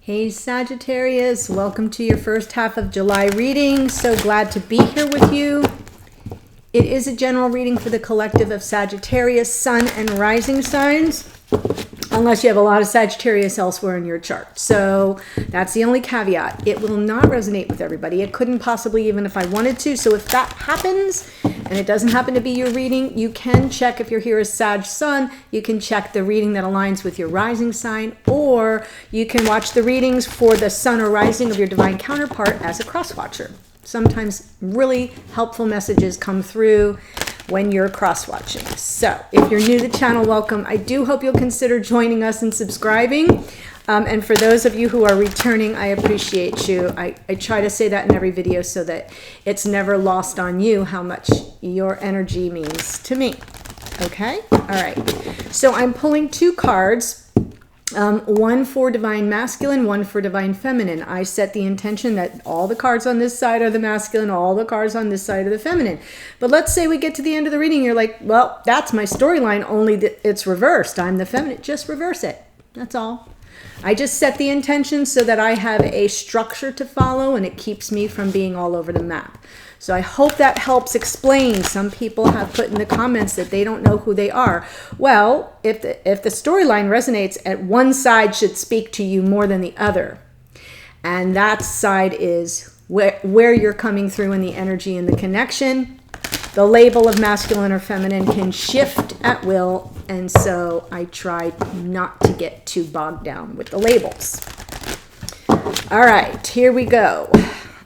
Hey Sagittarius, welcome to your first half of July reading. So glad to be here with you. It is a general reading for the collective of Sagittarius, Sun and Rising signs, unless you have a lot of Sagittarius elsewhere in your chart. So that's the only caveat. It will not resonate with everybody. It couldn't possibly, even if I wanted to. So if that happens, and it doesn't happen to be your reading, you can check, if you're here as Sag Sun, you can check the reading that aligns with your rising sign, or you can watch the readings for the sun or rising of your divine counterpart as a cross watcher. Sometimes really helpful messages come through when you're cross watching. So if you're new to the channel, welcome. I do hope you'll consider joining us and subscribing. And for those of you who are returning, I appreciate you. I try to say that in every video so that it's never lost on you how much your energy means to me. Okay? All right. So I'm pulling two cards. One for divine masculine, one for divine feminine. I set the intention that all the cards on this side are the masculine, all the cards on this side are the feminine. But let's say we get to the end of the reading, you're like, well, that's my storyline, only it's reversed. I'm the feminine. Just reverse it. That's all. I just set the intention so that I have a structure to follow and it keeps me from being all over the map. So I hope that helps explain. Some people have put in the comments that they don't know who they are. Well, if the storyline resonates, at one side should speak to you more than the other. And that side is where you're coming through in the energy and the connection. The label of masculine or feminine can shift at will. And so I try not to get too bogged down with the labels. All right, here we go.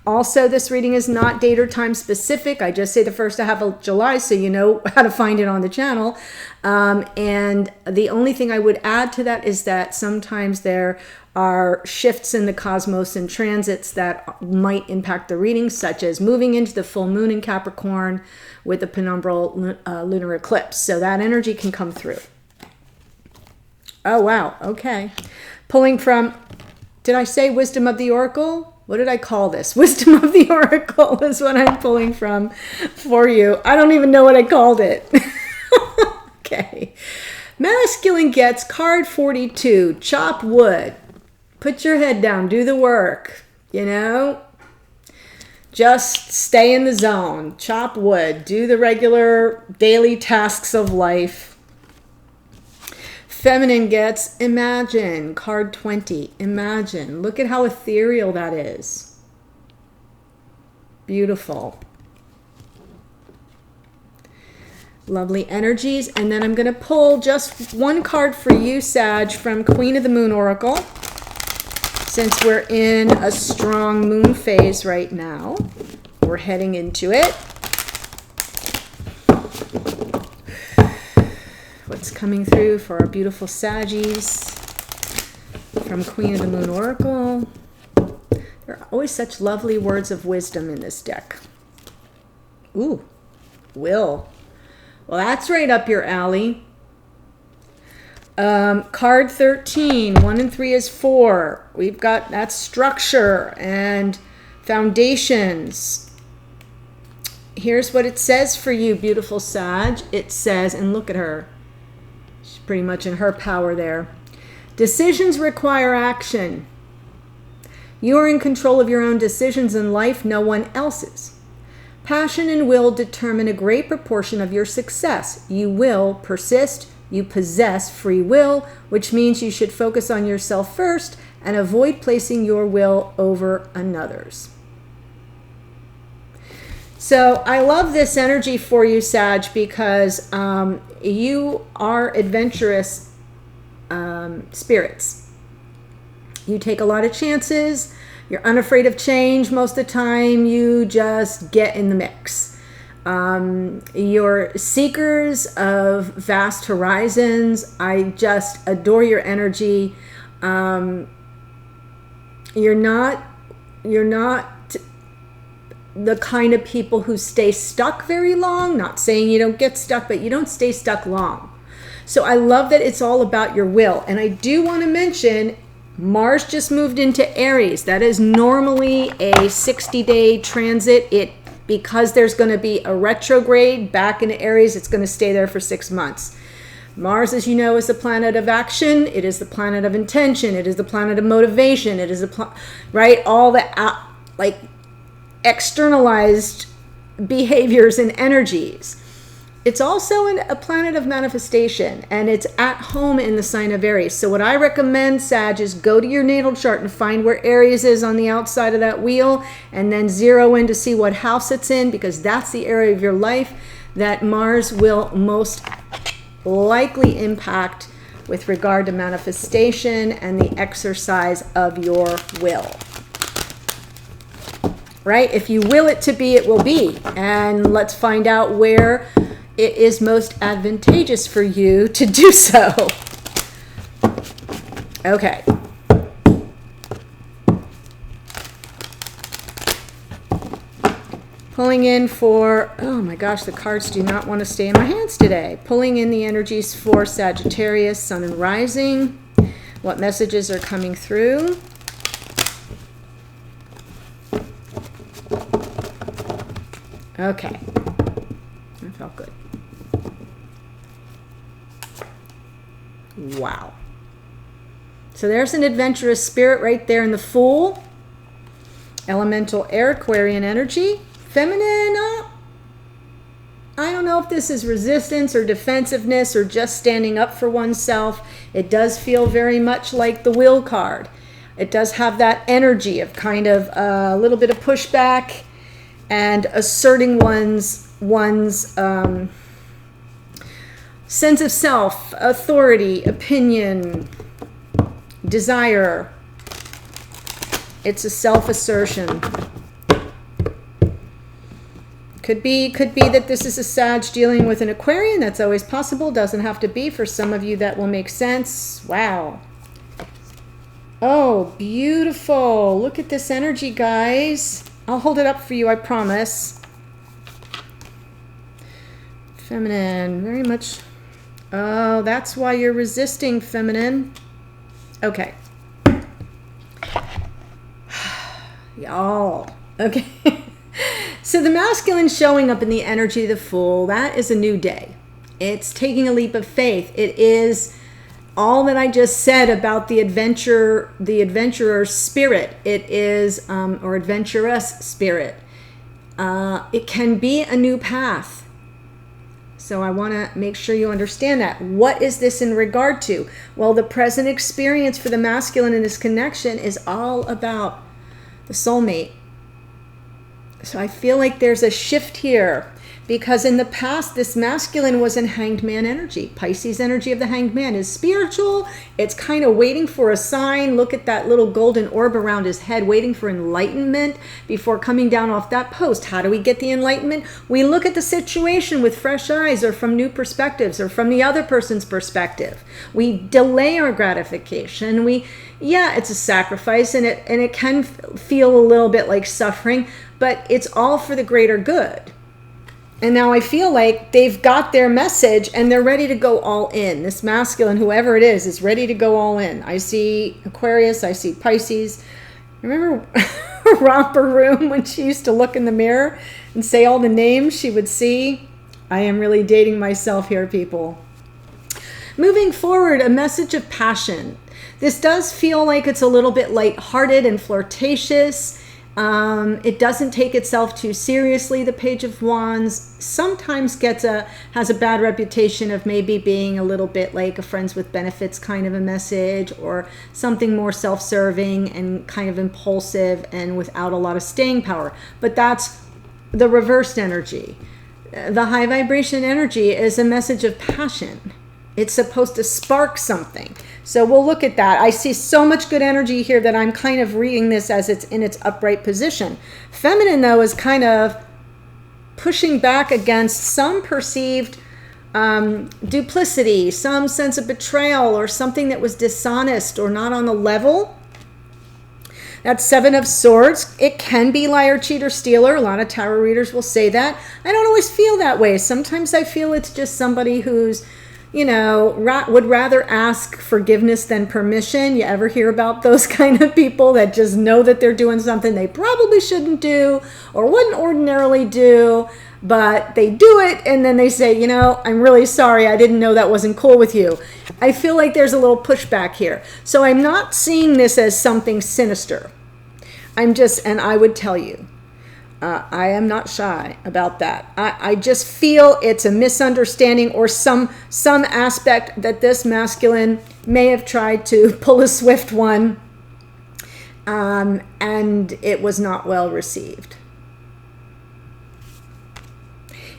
Also, this reading is not date or time specific. I just say the first half of July so you know how to find it on the channel. And the only thing I would add to that is that sometimes there are shifts in the cosmos and transits that might impact the reading, such as moving into the full moon in Capricorn with the penumbral lunar eclipse. So that energy can come through. Oh, wow. Okay. Pulling from, did I say Wisdom of the Oracle? What did I call this? Wisdom of the Oracle is what I'm pulling from for you. I don't even know what I called it. Okay. Masculine gets card 42, chop wood. Put your head down, do the work, you know? Just stay in the zone, chop wood, do the regular daily tasks of life. Feminine gets imagine, card 20, imagine. Look at how ethereal that is. Beautiful. Lovely energies. And then I'm going to pull just one card for you, Sag, from Queen of the Moon Oracle. Since we're in a strong moon phase right now, we're heading into it. What's coming through for our beautiful Saggies from Queen of the Moon Oracle. There are always such lovely words of wisdom in this deck. Ooh, will. Well, that's right up your alley. Card 13, 1 and 3 is 4. We've got that structure and foundations. Here's what it says for you, beautiful Sag. It says, and look at her. She's pretty much in her power there. Decisions require action. You are in control of your own decisions in life, no one else's. Passion and will determine a great proportion of your success. You will persist. You possess free will, which means you should focus on yourself first and avoid placing your will over another's. So I love this energy for you, Sag, because you are adventurous spirits. You take a lot of chances. You're unafraid of change most of the time. You just get in the mix. You're seekers of vast horizons. I just adore your energy. You're not the kind of people who stay stuck very long. Not saying you don't get stuck, but you don't stay stuck long. So I love that it's all about your will. And I do want to mention Mars just moved into Aries. That is normally a 60-day transit. Because there's going to be a retrograde back into Aries, it's going to stay there for 6 months. Mars, as you know, is the planet of action. It is the planet of intention. It is the planet of motivation. It is right? All the like externalized behaviors and energies. It's also a planet of manifestation, and it's at home in the sign of Aries. So what I recommend, Sag, is go to your natal chart and find where Aries is on the outside of that wheel, and then zero in to see what house it's in, because that's the area of your life that Mars will most likely impact with regard to manifestation and the exercise of your will. Right? If you will it to be, it will be. And let's find out where it is most advantageous for you to do so. Okay. Pulling in for, oh my gosh, the cards do not want to stay in my hands today. Pulling in the energies for Sagittarius, Sun and Rising. What messages are coming through? Okay. That felt good. Wow. So there's an adventurous spirit right there in the Fool. Elemental air, Aquarian energy. Feminine, I don't know if this is resistance or defensiveness or just standing up for oneself. It does feel very much like the Will card. It does have that energy of kind of a little bit of pushback and asserting one's sense of self, authority, opinion, desire. It's a self-assertion. Could be that this is a Sag dealing with an Aquarian. That's always possible. Doesn't have to be. For some of you, that will make sense. Wow. Oh, beautiful. Look at this energy, guys. I'll hold it up for you, I promise. Feminine, very much. Oh, that's why you're resisting, feminine. Okay. Y'all. Okay. So the masculine showing up in the energy of the Fool, that is a new day. It's taking a leap of faith. It is all that I just said about the adventurer spirit. It is, or adventurous spirit. It can be a new path. So I want to make sure you understand that. What is this in regard to? Well, the present experience for the masculine in this connection is all about the soulmate. So I feel like there's a shift here, because in the past, this masculine was in Hanged Man energy. Pisces energy of the Hanged Man is spiritual. It's kind of waiting for a sign. Look at that little golden orb around his head, waiting for enlightenment before coming down off that post. How do we get the enlightenment? We look at the situation with fresh eyes, or from new perspectives, or from the other person's perspective. We delay our gratification. Yeah, it's a sacrifice, and it can feel a little bit like suffering, but it's all for the greater good. And now I feel like they've got their message and they're ready to go all in. This masculine, whoever it is ready to go all in. I see Aquarius, I see Pisces. Remember Romper Room when she used to look in the mirror and say all the names she would see? I am really dating myself here, people. Moving forward, a message of passion. This does feel like it's a little bit lighthearted and flirtatious. It doesn't take itself too seriously. The Page of Wands sometimes has a bad reputation of maybe being a little bit like a friends with benefits kind of a message, or something more self-serving and kind of impulsive and without a lot of staying power. But that's the reversed energy. The high vibration energy is a message of passion. It's supposed to spark something. So we'll look at that. I see so much good energy here that I'm kind of reading this as it's in its upright position. Feminine, though, is kind of pushing back against some perceived duplicity, some sense of betrayal, or something that was dishonest or not on the level. That's Seven of Swords. It can be liar, cheater, stealer. A lot of tarot readers will say that. I don't always feel that way. Sometimes I feel it's just somebody who's you know, would rather ask forgiveness than permission. You ever hear about those kind of people that just know that they're doing something they probably shouldn't do or wouldn't ordinarily do, but they do it and then they say, you know, I'm really sorry, I didn't know that wasn't cool with you. I feel like there's a little pushback here. So I'm not seeing this as something sinister. And I would tell you, I am not shy about that. I just feel it's a misunderstanding or some aspect that this masculine may have tried to pull a swift one, and it was not well received.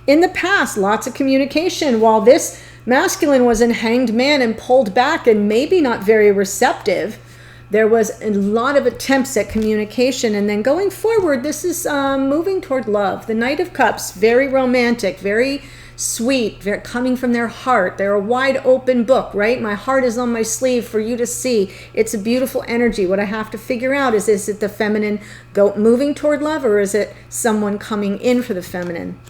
In the past, lots of communication. While this masculine was in Hanged Man and pulled back and maybe not very receptive, there was a lot of attempts at communication. And then going forward, this is moving toward love. The Knight of Cups, very romantic, very sweet, very coming from their heart. They're a wide open book, right? My heart is on my sleeve for you to see. It's a beautiful energy. What I have to figure out is it the feminine moving toward love, or is it someone coming in for the feminine?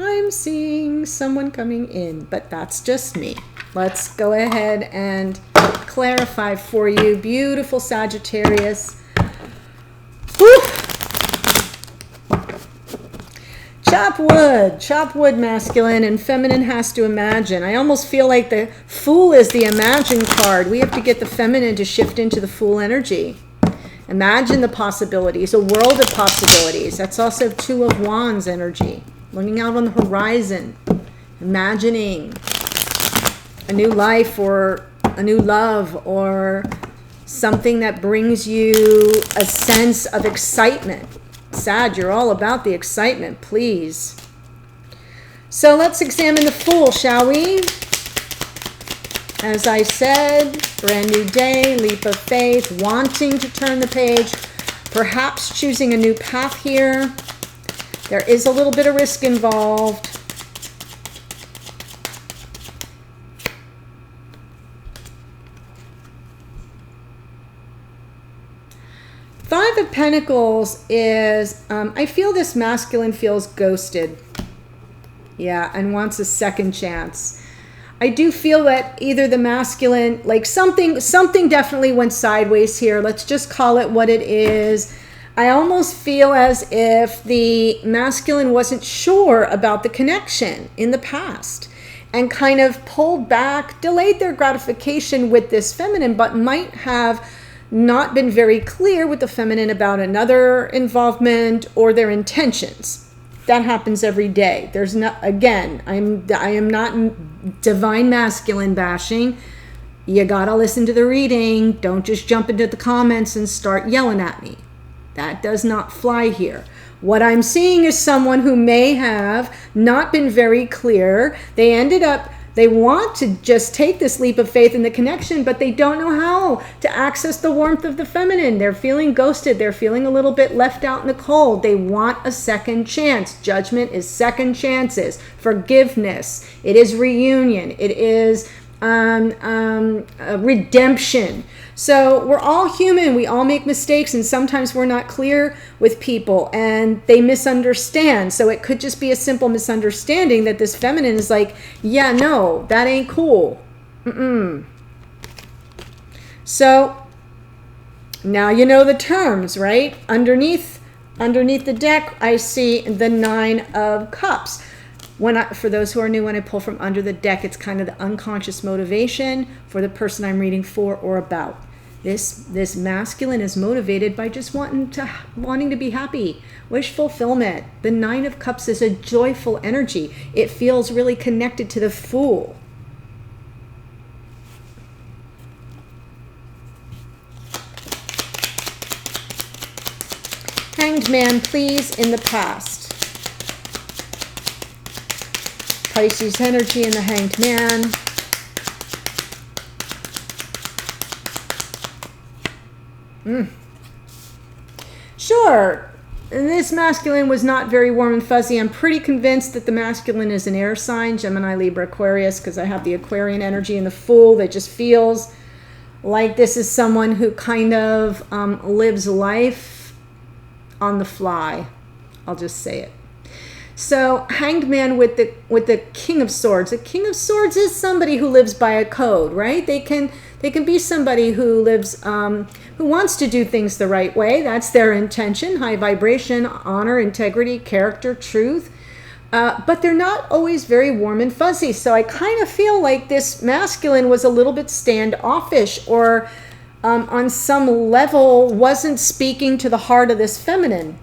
I'm seeing someone coming in, but that's just me. Let's go ahead and clarify for you. Beautiful Sagittarius. Whew. Chop wood masculine, and feminine has to imagine. I almost feel like the Fool is the imagine card. We have to get the feminine to shift into the Fool energy. Imagine the possibilities, a world of possibilities. That's also Two of Wands energy. Looking out on the horizon, imagining a new life or a new love or something that brings you a sense of excitement. Sag, you're all about the excitement, please. So let's examine the Fool, shall we? As I said, brand new day, leap of faith, wanting to turn the page, perhaps choosing a new path here. There is a little bit of risk involved. Five of Pentacles is, I feel this masculine feels ghosted. Yeah, and wants a second chance. I do feel that either the masculine, like something definitely went sideways here. Let's just call it what it is. I almost feel as if the masculine wasn't sure about the connection in the past and kind of pulled back, delayed their gratification with this feminine, but might have not been very clear with the feminine about another involvement or their intentions. That happens every day. There's not, again, I am not divine masculine bashing. You gotta listen to the reading. Don't just jump into the comments and start yelling at me. That does not fly here. What I'm seeing is someone who may have not been very clear. They want to just take this leap of faith in the connection, but they don't know how to access the warmth of the feminine. They're feeling ghosted. They're feeling a little bit left out in the cold. They want a second chance. Judgment is second chances. Forgiveness. It is reunion. It is redemption. So we're all human. We all make mistakes, and sometimes we're not clear with people and they misunderstand. So it could just be a simple misunderstanding that this feminine is like, yeah, no, that ain't cool. So now you know the terms, right? Underneath the deck, I see the Nine of Cups. For those who are new, when I pull from under the deck, it's kind of the unconscious motivation for the person I'm reading for or about. This masculine is motivated by just wanting to be happy, wish fulfillment. The Nine of Cups is a joyful energy. It feels really connected to the Fool. Hanged Man, please, in the past. Pisces energy in the Hanged Man. Sure, this masculine was not very warm and fuzzy. I'm pretty convinced that the masculine is an air sign, Gemini, Libra, Aquarius, because I have the Aquarian energy in the Fool. That just feels like this is someone who kind of lives life on the fly. I'll just say it. So Hanged Man with the King of Swords. The King of Swords is somebody who lives by a code, right? They can be somebody who lives, who wants to do things the right way. That's their intention. High vibration, honor, integrity, character, truth. But they're not always very warm and fuzzy. So I kind of feel like this masculine was a little bit standoffish, or on some level wasn't speaking to the heart of this feminine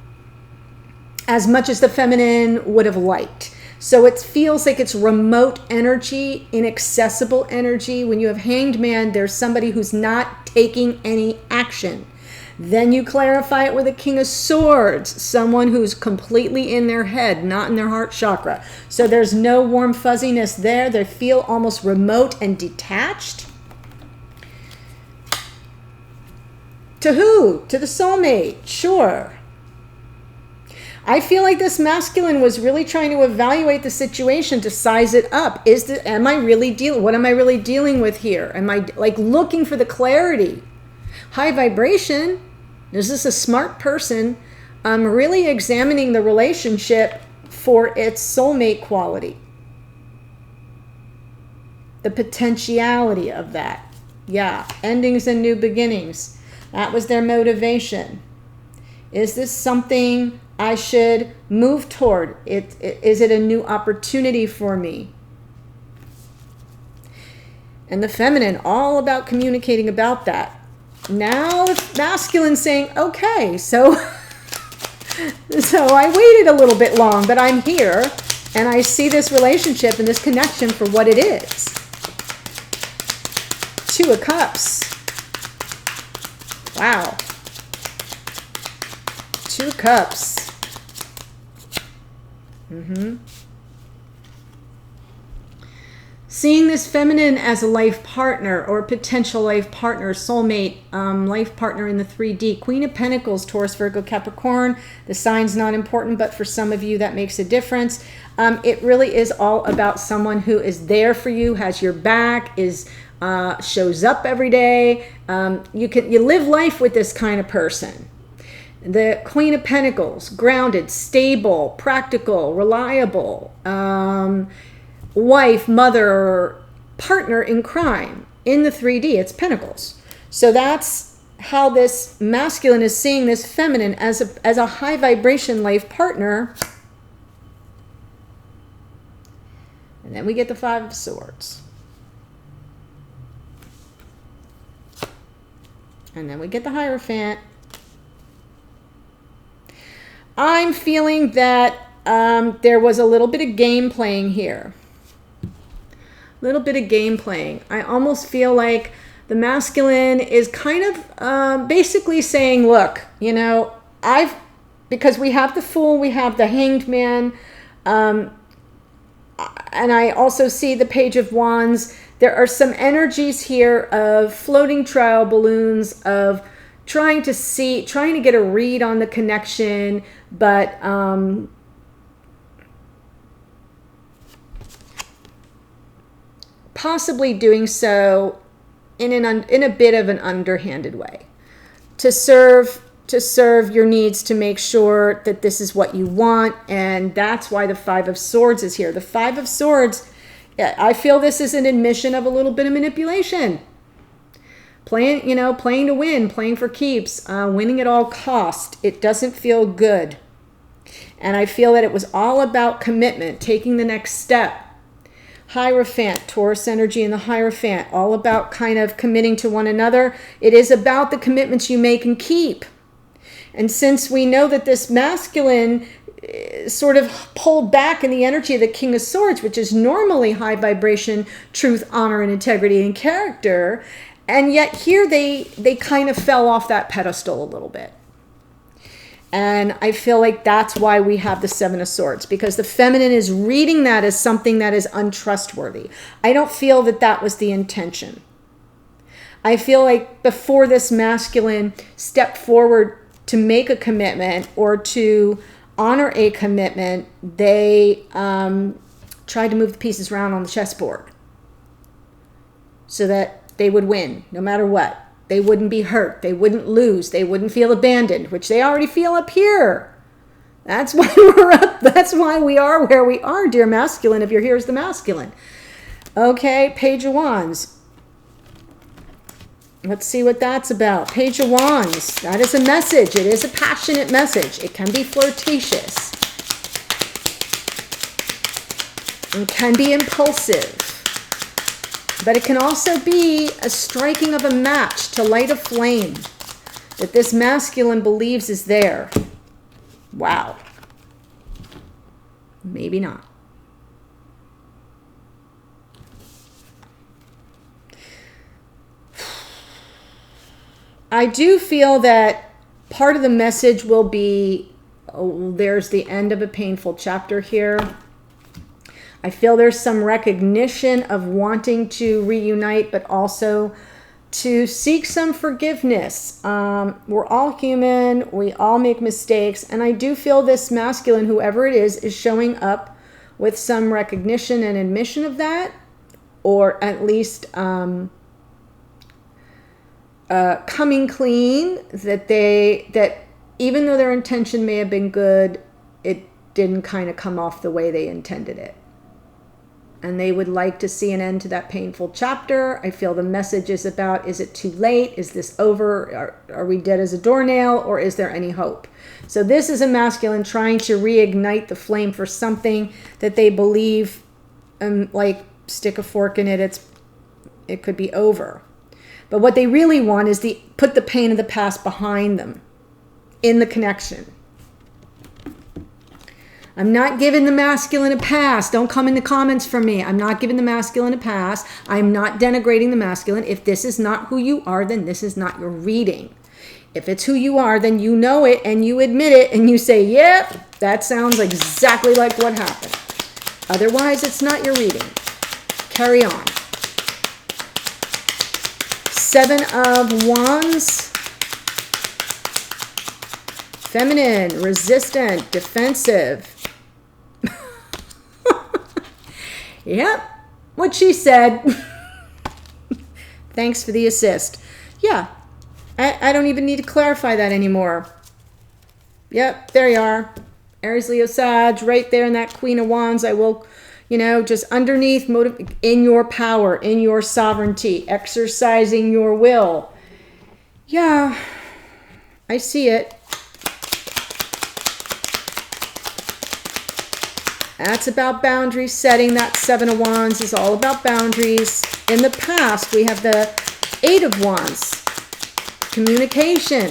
as much as the feminine would have liked. So it feels like it's remote energy, inaccessible energy. When you have Hanged Man, there's somebody who's not taking any action. Then you clarify it with a King of Swords, someone who's completely in their head, not in their heart chakra. So there's no warm fuzziness there. They feel almost remote and detached. To who? To the soulmate, sure. I feel like this masculine was really trying to evaluate the situation, to size it up. Am I really what am I really dealing with here? Am I like looking for the clarity? High vibration, is this a smart person? Really examining the relationship for its soulmate quality. The potentiality of that. Yeah, endings and new beginnings. That was their motivation. Is this something I should move toward? Is it a new opportunity for me? And the feminine, all about communicating about that. Now the masculine saying, okay, so I waited a little bit long, but I'm here, and I see this relationship and this connection for what it is. Two of Cups. Wow. Two Cups. Seeing this feminine as a life partner or potential life partner, soulmate, life partner in the 3D. Queen of Pentacles, Taurus, Virgo, Capricorn. The sign's not important, but for some of you that makes a difference. It really is all about someone who is there for you, has your back, shows up every day. You live life with this kind of person. The Queen of Pentacles, grounded, stable, practical, reliable, wife, mother, partner in crime. In the 3D, it's Pentacles. So that's how this masculine is seeing this feminine as a high vibration life partner. And then we get the Five of Swords. And then we get the Hierophant. I'm feeling that there was a little bit of game playing here. A little bit of game playing. I almost feel like the masculine is kind of basically saying, look, because we have the Fool, we have the Hanged Man, and I also see the Page of Wands. There are some energies here of floating trial balloons, of trying to get a read on the connection, but possibly doing so in a bit of an underhanded way, to serve your needs, to make sure that this is what you want. And that's why the Five of Swords is here. The Five of Swords, I feel this is an admission of a little bit of manipulation. Playing to win, playing for keeps, winning at all cost. It doesn't feel good. And I feel that it was all about commitment, taking the next step. Hierophant, Taurus energy in the Hierophant, all about kind of committing to one another. It is about the commitments you make and keep. And since we know that this masculine sort of pulled back in the energy of the King of Swords, which is normally high vibration, truth, honor, and integrity and character, and yet here they kind of fell off that pedestal a little bit. And I feel like that's why we have the Seven of Swords, because the feminine is reading that as something that is untrustworthy. I don't feel that that was the intention. I feel like before this masculine stepped forward to make a commitment or to honor a commitment, they tried to move the pieces around on the chessboard so that they would win no matter what. They wouldn't be hurt. They wouldn't lose. They wouldn't feel abandoned, which they already feel up here. That's why we're up. That's why we are where we are, dear masculine, if you're here as the masculine. Okay, Page of Wands. Let's see what that's about. Page of Wands. That is a message. It is a passionate message. It can be flirtatious. It can be impulsive. But it can also be a striking of a match to light a flame that this masculine believes is there. Wow. Maybe not. I do feel that part of the message will be, oh, there's the end of a painful chapter here. I feel there's some recognition of wanting to reunite, but also to seek some forgiveness. We're all human. We all make mistakes. And I do feel this masculine, whoever it is showing up with some recognition and admission of that, or at least coming clean, that even though their intention may have been good, it didn't kind of come off the way they intended it. And they would like to see an end to that painful chapter. I feel the message is about, is it too late? Is this over? Are we dead as a doornail? Or is there any hope? So this is a masculine trying to reignite the flame for something that they believe, like stick a fork in it, it could be over. But what they really want is put the pain of the past behind them in the connection. I'm not giving the masculine a pass. Don't come in the comments from me. I'm not giving the masculine a pass. I'm not denigrating the masculine. If this is not who you are, then this is not your reading. If it's who you are, then you know it and you admit it and you say, yep, that sounds exactly like what happened. Otherwise, it's not your reading. Carry on. 7 of Wands. Feminine, resistant, defensive. Yep, what she said. Thanks for the assist. Yeah, I don't even need to clarify that anymore. Yep, there you are. Aries, Leo, Sag, right there in that Queen of Wands. I will, just underneath, in your power, in your sovereignty, exercising your will. Yeah, I see it. That's about boundary setting. That 7 of Wands is all about boundaries. In the past, we have the 8 of Wands. Communication.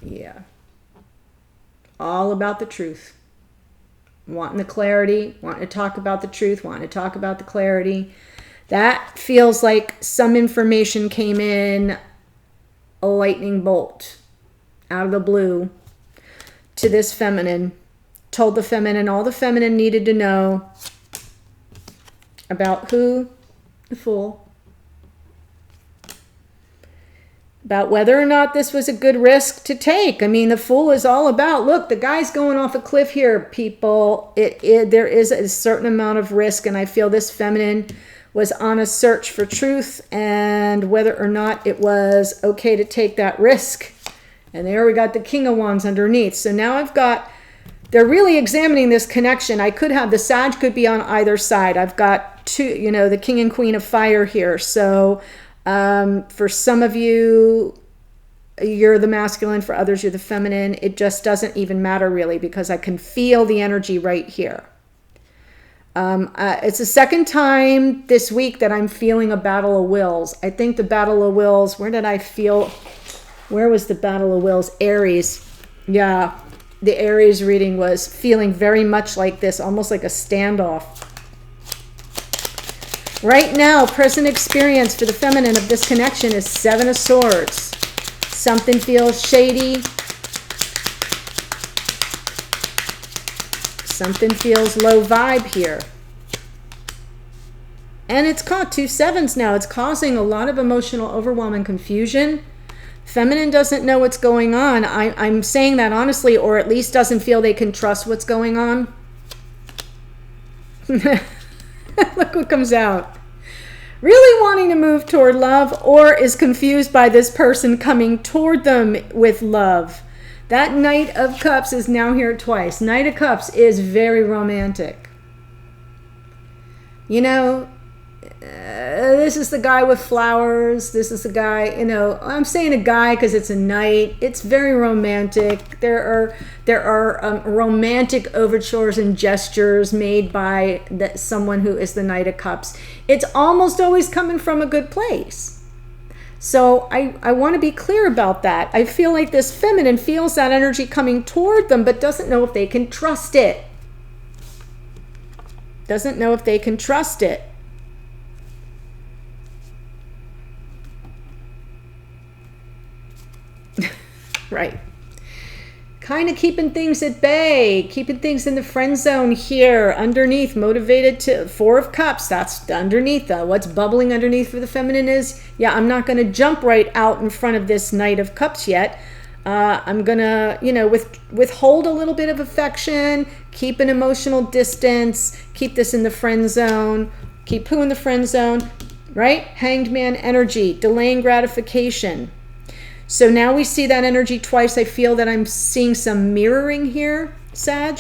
Yeah. All about the truth. Wanting the clarity, wanting to talk about the truth, wanting to talk about the clarity. That feels like some information came in a lightning bolt out of the blue to this feminine, told the feminine all the feminine needed to know about who? The Fool. About whether or not this was a good risk to take. I mean, the Fool is all about, look, the guy's going off a cliff here, people. There is a certain amount of risk, and I feel this feminine was on a search for truth and whether or not it was okay to take that risk. And there we got the King of Wands underneath. So now they're really examining this connection. I could have the Sag could be on either side. I've got two, the King and Queen of Fire here. So for some of you, you're the masculine. For others, you're the feminine. It just doesn't even matter really because I can feel the energy right here. It's the second time this week that I'm feeling a battle of wills. I think the battle of wills, where was the battle of wills? Aries. Yeah, the Aries reading was feeling very much like this, almost like a standoff. Right now, present experience for the feminine of this connection is 7 of Swords. Something feels shady. Something feels low vibe here. And it's caught 2 sevens now. It's causing a lot of emotional overwhelm and confusion. Feminine doesn't know what's going on. I'm saying that honestly, or at least doesn't feel they can trust what's going on. Look what comes out. really wanting to move toward love, or is confused by this person coming toward them with love. That Knight of Cups is now here twice. Knight of Cups is very romantic. You know, this is the guy with flowers. This is the guy, you know, I'm saying a guy because it's a knight. It's very romantic. There are romantic overtures and gestures made by someone who is the Knight of Cups. It's almost always coming from a good place. So I want to be clear about that. I feel like this feminine feels that energy coming toward them, but doesn't know if they can trust it. Doesn't know if they can trust it. Right. Kind of keeping things at bay, keeping things in the friend zone here, underneath, motivated to Four of Cups. That's underneath, though. What's bubbling underneath for the feminine is, yeah, I'm not going to jump right out in front of this Knight of Cups yet. I'm going to, you know, withhold a little bit of affection, keep an emotional distance, keep this in the friend zone, keep who in the friend zone, right? Hanged Man energy, delaying gratification. So now we see that energy twice. I feel that I'm seeing some mirroring here, Sag.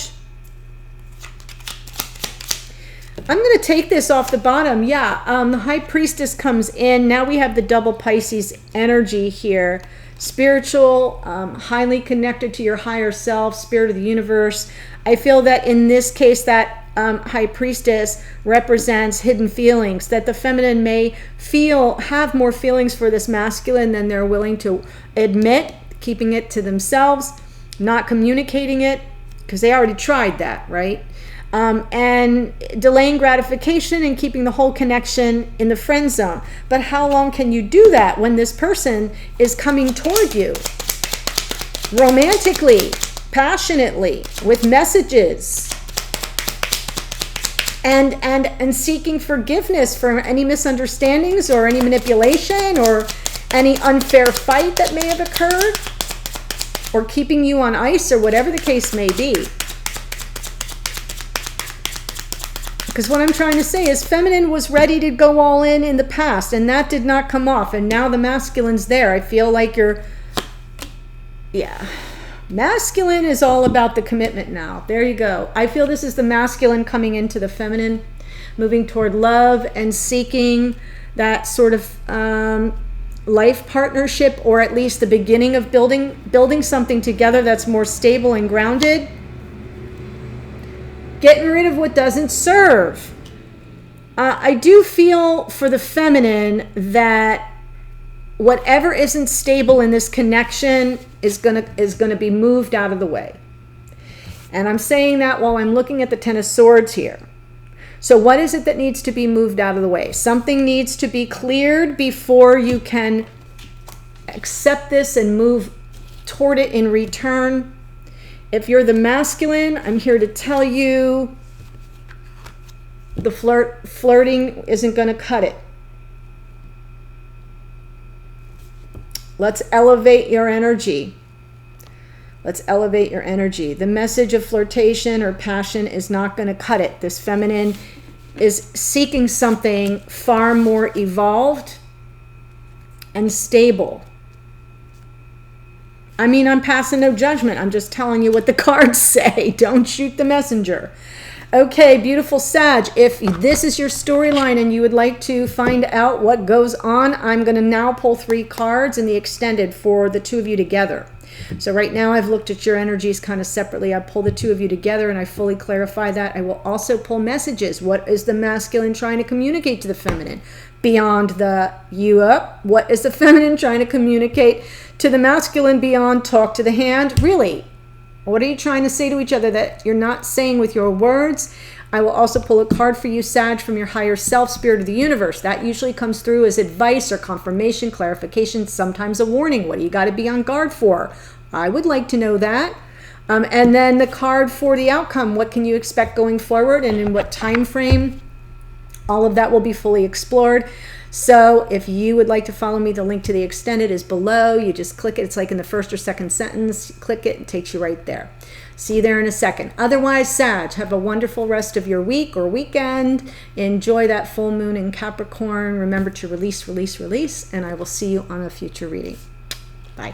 I'm going to take this off the bottom. Yeah, the High Priestess comes in. Now we have the double Pisces energy here. Spiritual, highly connected to your higher self, spirit of the universe. I feel that in this case that High Priestess represents hidden feelings, that the feminine may have more feelings for this masculine than they're willing to admit, keeping it to themselves, not communicating it, because they already tried that, right? And delaying gratification and keeping the whole connection in the friend zone. But how long can you do that when this person is coming toward you romantically, passionately, with messages? And seeking forgiveness for any misunderstandings or any manipulation or any unfair fight that may have occurred, or keeping you on ice, or whatever the case may be. Because what I'm trying to say is feminine was ready to go all in the past, and that did not come off, and now the masculine's there. I feel like masculine is all about the commitment now. There you go. I feel this is the masculine coming into the feminine, moving toward love and seeking that sort of life partnership, or at least the beginning of building something together that's more stable and grounded. Getting rid of what doesn't serve. I do feel for the feminine that whatever isn't stable in this connection is gonna be moved out of the way. And I'm saying that while I'm looking at the Ten of Swords here. So what is it that needs to be moved out of the way? Something needs to be cleared before you can accept this and move toward it in return. If you're the masculine, I'm here to tell you the flirting isn't going to cut it. Let's elevate your energy. Let's elevate your energy. The message of flirtation or passion is not going to cut it. This feminine is seeking something far more evolved and stable. I mean, I'm passing no judgment. I'm just telling you what the cards say. Don't shoot the messenger. Okay, beautiful Sag. If this is your storyline and you would like to find out what goes on, I'm going to now pull 3 cards in the extended for the 2 of you together. So right now I've looked at your energies kind of separately. I pull the 2 of you together and I fully clarify that. I will also pull messages. What is the masculine trying to communicate to the feminine? Beyond the you up, what is the feminine trying to communicate to the masculine beyond talk to the hand? Really, what are you trying to say to each other that you're not saying with your words? I will also pull a card for you, Sag, from your higher self, spirit of the universe. That usually comes through as advice or confirmation, clarification, sometimes a warning. What do you got to be on guard for? I would like to know that. And then the card for the outcome. What can you expect going forward and in what time frame? All of that will be fully explored. So if you would like to follow me, the link to the extended is below. You just click it. It's like in the first or second sentence. Click it, it takes you right there. See you there in a second. Otherwise, Sag, have a wonderful rest of your week or weekend. Enjoy that full moon in Capricorn. Remember to release, release, release, and I will see you on a future reading. Bye.